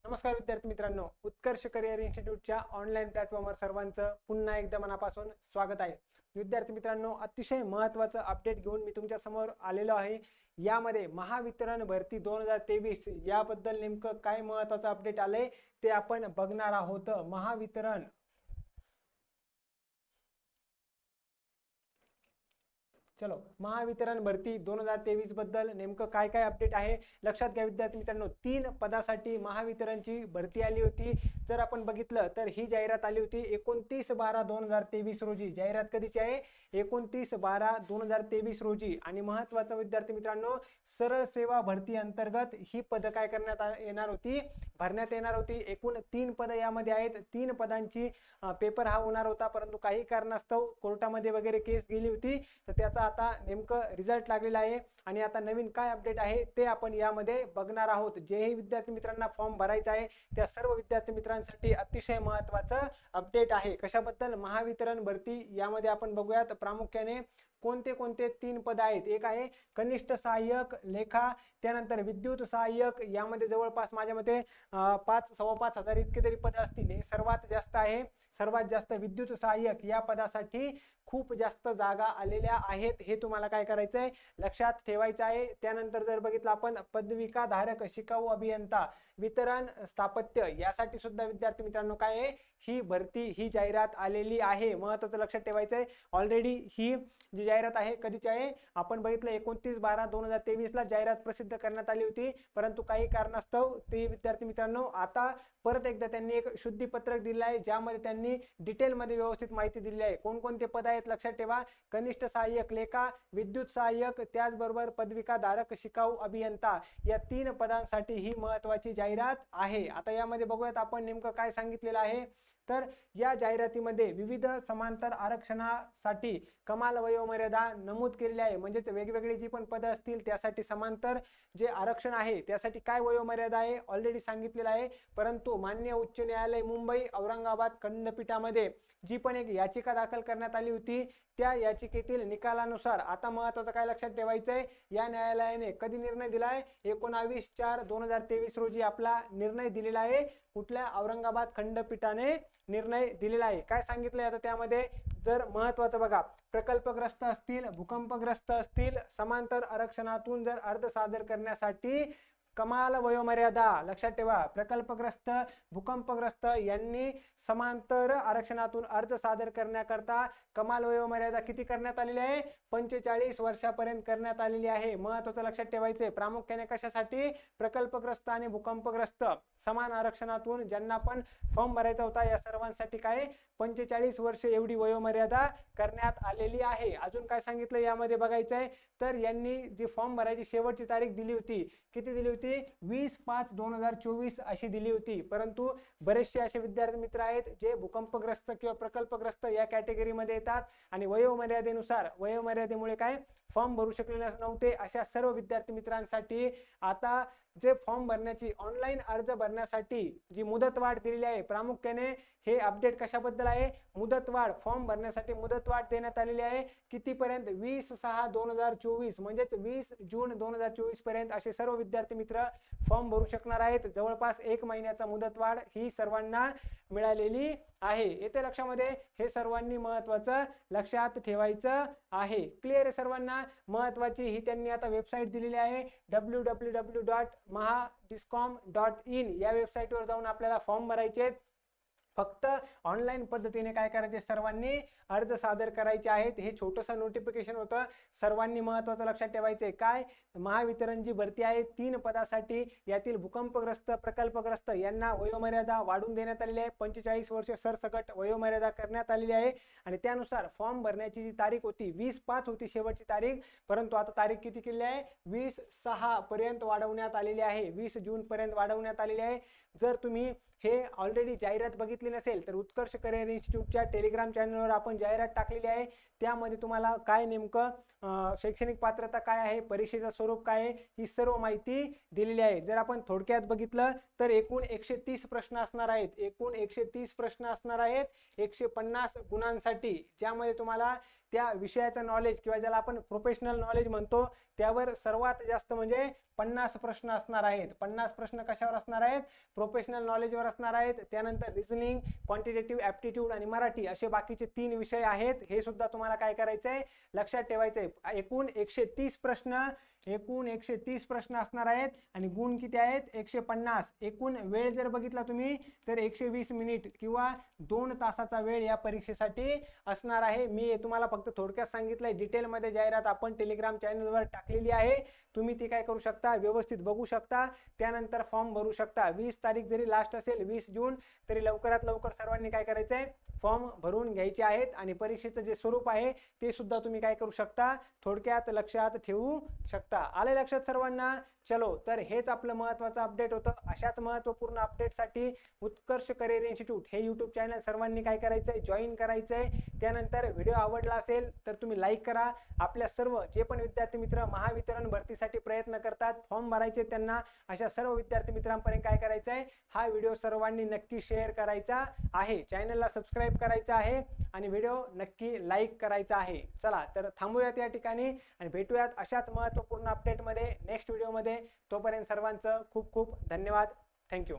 नमस्कार विद्यार्थी मित्रांनो, उत्कर्ष करिअर इन्स्टिट्यूटच्या ऑनलाईन प्लॅटफॉर्मवर सर्वांचं पुन्हा एकदा मनापासून स्वागत आहे। विद्यार्थी मित्रांनो, अतिशय महत्त्वाचं अपडेट घेऊन मी तुमच्या समोर आलेलो आहे। यामध्ये महावितरण भरती 2023 याबद्दल नेमकं काय महत्त्वाचं अपडेट आले ते आपण बघणार आहोत। महावितरण भरती 2023 बद्दल नेमकं काय काय अपडेट आहे लक्षात घ्या विद्यार्थी मित्रांनो। 3 पदासाठी महावितरणची भरती आली होती। जर आपण बघितलं तर ही जाहिरात आली होती 29/12/2023 रोजी। जाहिरात कधीची आहे? 29/12/2023 रोजी। आणि महत्त्वाचं विद्यार्थी मित्रांनो, सरळ सेवा भरती अंतर्गत ही पद काय करण्यात येणार होती, भरण्यात येणार होती। एकूण 3 पद यामध्ये आहेत। 3 पदांची पेपर हा होणार होता, परंतु काही कारणास्तव कोर्टामध्ये वगैरे केस गेली होती, तर त्याचा आता नेमकं रिझल्ट लागलेला आहे। आणि आता नवीन काय अपडेट आहे ते आपण यामध्ये बघणार आहोत। जेही विद्यार्थी मित्रांना फॉर्म भरायचा आहे त्या सर्व विद्यार्थी मित्रांसाठी अतिशय महत्त्वाचं अपडेट आहे। कशाबद्दल? महावितरण भरती। यामध्ये आपण बघूयात प्रामुख्याने कोणते कोणते 3 पद आहेत। एक आहे कनिष्ठ सहाय्यक लेखा, त्यानंतर विद्युत सहाय्यक। यामध्ये जवळपास माझ्या मते 5,000-5,25,000 इतके तरी पद असतील। हे सर्वात जास्त आहे। सर्वात जास्त विद्युत सहाय्यक या पदासाठी खूप जास्त जागा आलेल्या आहेत, हे तुम्हाला काय करायचं आहे, लक्षात ठेवायचं आहे। त्यानंतर जर बघितलं आपण पदविका धारक शिकाऊ अभियंता वितरण स्थापत्य, यासाठी सुद्धा विद्यार्थी मित्रांनो काय आहे, ही भरती ही जाहिरात आलेली आहे। महत्त्वाचं लक्षात ठेवायचं आहे। ऑलरेडी ही जी जाहिरात आहे कधीची आहे, आपण बघितलं 29/12/2023 ला जाहिरात प्रसिद्ध करण्यात आली होती, परंतु काही कारणास्तव ते विद्यार्थी मित्रांनो आता परत एकदा त्यांनी एक शुद्धीपत्रक दिलं आहे, ज्यामध्ये त्यांनी डिटेलमध्ये व्यवस्थित माहिती दिली आहे। कोणकोणते पद आहेत लक्षात ठेवा, कनिष्ठ सहाय्यक लेखा, विद्युत सहाय्यक, त्याचबरोबर पदविका धारक शिकाऊ अभियंता, या 3 पदांसाठी ही महत्त्वाची जाहिरात आहे। आता यामध्ये बघूयात आपण नेमकं काय सांगितलेलं आहे। तर या जाहिरातीमध्ये विविध समांतर आरक्षणासाठी कमाल वयोमर्यादा नमूद केलेली आहे। म्हणजेच वेगवेगळी जी पण पदं असतील त्यासाठी समांतर जे आरक्षण आहे त्यासाठी काय वयोमर्यादा आहे ऑलरेडी सांगितलेलं आहे। परंतु माननीय उच्च न्यायालय मुंबई औरंगाबाद खंडपीठामध्ये जी पण एक याचिका दाखल करण्यात आली होती, त्या याचिकेतील निकालानुसार आता महत्त्वाचं काय लक्षात ठेवायचं आहे, या न्यायालयाने कधी निर्णय दिलाय, 19/4/2023 रोजी आपला निर्णय दिलेला आहे। कुठल्या? औरंगाबाद खंडपीठाने निर्णय दिलेला आहे। काय सांगितलंय आता त्यामध्ये, जर महत्त्वाचं बघा, प्रकल्पग्रस्त असतील, भूकंपग्रस्त असतील, समांतर आरक्षणातून जर अर्ज सादर करण्यासाठी कमाल वयोमर्यादा, लक्षात ठेवा, प्रकल्पग्रस्त भूकंपग्रस्त यांनी समांतर आरक्षणातून अर्ज सादर करण्याकरता कमाल वयोमर्यादा किती करण्यात आलेली आहे, 45 वर्षापर्यंत करण्यात आलेली आहे। महत्त्वाचं लक्षात ठेवायचे। प्रामुख्याने कशासाठी? प्रकल्पग्रस्त आणि भूकंपग्रस्त समान आरक्षणातून ज्यांना पण फॉर्म भरायचा होता या सर्वांसाठी काय 45 वर्ष एवढी वयोमर्यादा करण्यात आलेली आहे। अजून काय सांगितलं यामध्ये बघायचं आहे, तर यांनी जी फॉर्म भरायची शेवटची तारीख दिली होती, किती दिली होती, 20/5/2024 अशी दिली होती। परंतु बरेचसे असे विद्यार्थी मित्र आहेत जे भूकंपग्रस्त किंवा प्रकल्पग्रस्त या कॅटेगरीमध्ये येतात आणि वयोमर्यादेनुसार वयोमर्यादेमुळे काय फॉर्म भरू शकले नव्हते। अशा सर्व विद्यार्थी मित्रांसाठी आता जे फॉर्म भरण्याची ऑनलाईन अर्ज भरण्यासाठी जी मुदतवाढ दिलेली आहे, प्रामुख्याने हे अपडेट कशाबद्दल आहे, मुदतवाढ, फॉर्म भरण्यासाठी मुदतवाढ देण्यात आलेली आहे। कितीपर्यंत? 20/6/2024 म्हणजेच 20 जून 2024 पर्यंत असे सर्व विद्यार्थी मित्र फॉर्म भरू शकणार आहेत। जवळपास 1 महिन्याचा मुदतवाढ ही सर्वांना मिळालेली आहे। येते लक्षामध्ये, हे सर्वांनी महत्त्वाचं लक्षात ठेवायचं आहे। क्लिअर आहे सर्वांना? महत्त्वाची ही त्यांनी आता वेबसाईट दिलेली आहे, www.mahadiscom.in या वेबसाईटवर जाऊन आपल्याला फॉर्म भरायचे। फक्त ऑनलाईन पद्धतीने काय करायचे, सर्वांनी अर्ज सादर करायचे आहेत। हे छोटंसं नोटिफिकेशन होतं, सर्वांनी महत्त्वाचं लक्षात ठेवायचंय। काय? महावितरण जी भरती आहे 3 पदासाठी, यातील भूकंपग्रस्त प्रकल्पग्रस्त यांना वयोमर्यादा वाढवून देण्यात आलेली आहे। 45 वर्ष सरसकट वयोमर्यादा करण्यात आलेली आहे। आणि त्यानुसार फॉर्म भरण्याची जी तारीख होती 20/5 होती शेवटची तारीख, परंतु आता तारीख किती केली आहे, 20/6 पर्यंत वाढवण्यात आलेली आहे, 20 जून पर्यंत वाढवण्यात आलेली आहे। जर तुम्ही हे ऑलरेडी जाहिरात बघितली नसेल तर उत्कर्ष करिअर इन्स्टिट्यूटच्या टेलिग्राम चॅनलवर आपण जाहिरात टाकलेली आहे। त्यामध्ये तुम्हाला काय नेमकं शैक्षणिक पात्रता काय आहे, परीक्षेचं स्वरूप काय आहे, ही सर्व माहिती दिलेली आहे। जर आपण थोडक्यात बघितलं तर एकूण 130 प्रश्न असणार आहेत। एकूण 130 प्रश्न असणार आहेत 150 गुणांसाठी, ज्यामध्ये तुम्हाला त्या विषयाचं नॉलेज किंवा ज्याला आपण प्रोफेशनल नॉलेज म्हणतो त्यावर सर्वात जास्त म्हणजे 50 प्रश्न असणार आहेत. 50 प्रश्न कशावर असणार आहेत? प्रोफेशनल नॉलेजवर असणार आहेत. त्यानंतर रिझनिंग, क्वांटिटेटिव्ह ॲप्टिट्यूड आणि मराठी असे बाकीचे 3 विषय आहेत. हे सुद्धा तुम्हाला काय करायचंय? लक्षात ठेवायचंय. एकूण 130 प्रश्न असणार आहेत आणि गुण किती आहेत? 150. एकूण वेळ जर बघितला तुम्ही तर 120 मिनिट किंवा 2 तासाचा वेळ या परीक्षेसाठी असणार आहे. मी तुम्हाला फक्त थोडक्यात सांगितलंय. डिटेलमध्ये जाहिरात आपण टेलिग्राम चॅनलवर टाकलेली आहे. तुम्ही ती काय करू शकता? व्यवस्थित बघू शकता. त्यानंतर फॉर्म भरू शकता. 20 तारीख जरी लास्ट असेल, 20 जून, तरी लवकरात लवकर सर्वांनी काय करायचंय? फॉर्म भरून घ्यायचे आहेत. आणि परीक्षेचं जे स्वरूप आहे ते सुद्धा तुम्ही काय करू शकता? थोडक्यात लक्षात ठेवू शकता. आले लक्षात सर्वांना? चलो, तर हेच आपलं महत्त्वाचं अपडेट होतं. अशाच महत्त्वपूर्ण अपडेटसाठी उत्कर्ष करिअर इन्स्टिट्यूट हे यूट्यूब चॅनल सर्वांनी काय करायचंय? जॉईन करायचंय. त्यानंतर व्हिडिओ आवडला असेल तर तुम्ही लाईक करा. आपल्या सर्व जे पण विद्यार्थी मित्र महावितरण भरतीसाठी प्रयत्न करतात, फॉर्म भरायचे त्यांना, अशा सर्व विद्यार्थी मित्रांपर्यंत काय करायचंय? हा व्हिडिओ सर्वांनी नक्की शेअर करायचा आहे. चॅनलला सबस्क्राईब करायचं आहे आणि व्हिडिओ नक्की लाईक करायचा आहे. चला तर थांबूयात या ठिकाणी आणि भेटूयात अशाच महत्त्वपूर्ण अपडेटमध्ये नेक्स्ट व्हिडिओमध्ये. तोपर्यंत सर्वांचं खूप खूप धन्यवाद. थँक्यू.